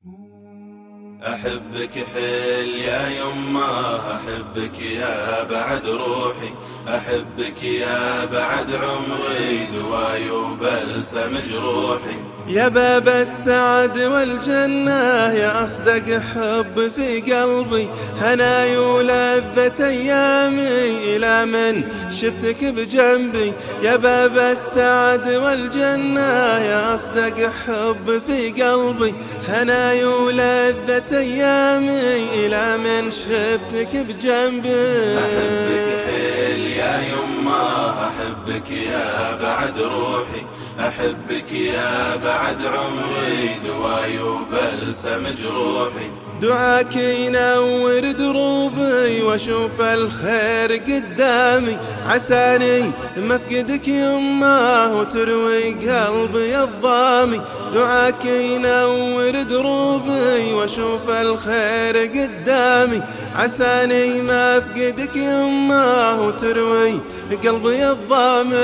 أحبك حيل يا يمه، أحبك يا بعد روحي، أحبك يا بعد عمري، دواي وبلسم جروحي. يا باب السعد والجنة، يا أصدق حب في قلبي، هناي ولذة أيامي إلى من شفتك بجنبي. يا باب السعد والجنة، يا أصدق حب في قلبي، هناي ولذة أيامي إلى من شفتك بجنبي. أحبك حيل يا يمه، أحبك يا بعد روحي، أحبك يا بعد عمري، دواي وبلسم جروحي. دعاك ينور دروبي واشوف الخير قدامي، عساني مفقدك يمه وتروي قلبي الضامي. دعاك ينور دروبي واشوف الخير قدامي، عساني مفقدك يمه وتروي قلبي الضامي.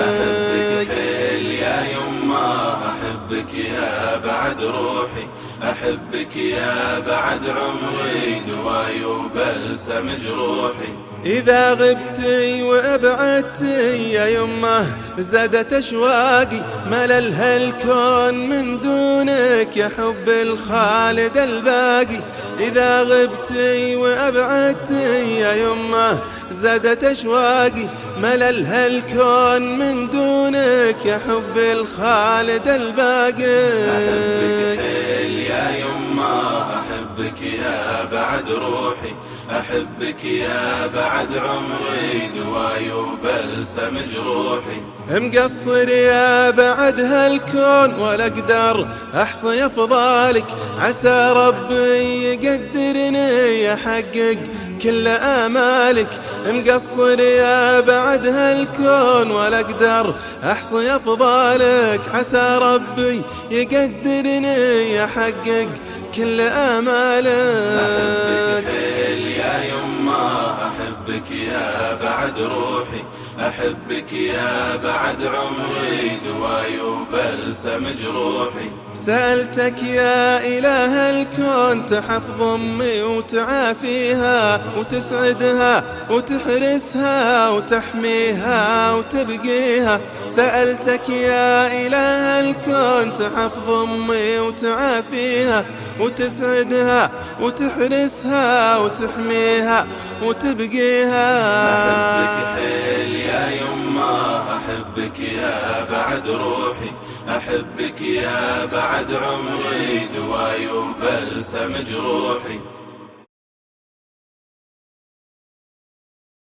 أحبك حيل يا يمه، أحبك يا بعد روحي، أحبك يا بعد عمري، دواي وبلسم جروحي. إذا غبتي وأبعدتي يا يمه زادت أشواقي، ملل هالكون من دونك يا حب الخالد الباقي. إذا غبتي وأبعدتي يا يمه زادت أشواقي، ملل هالكون من دونك يا حب الخالد الباقي. أحبك حيل يا يمه، أحبك يا بعد روحي، أحبك يا بعد عمري، دواي وبلسم جروحي. مقصر يا بعد هالكون ولا اقدر احصي افضالك، عسى ربي يقدرني يحقق كل امالك. مقصر يا بعد هالكون ولا اقدر احصي افضالك، عسى ربي يقدرني يحقق كل امالك. أحبك حيل يا يمه، أحبك يا بعد روحي، أحبك يا بعد عمري، دواي وبلسم جروحي. سألتك يا إله الكون تحفظ أمي وتعافيها وتسعدها وتحرسها وتحميها وتبقيها. سألتك يا إله الكون تحفظ أمي وتعافيها وتسعدها وتحرسها وتحميها وتبقيها. أحبك حيل يا يمه، أحبك يا بعد روحي، أحبك يا بعد عمري، دواي وبلسم جروحي.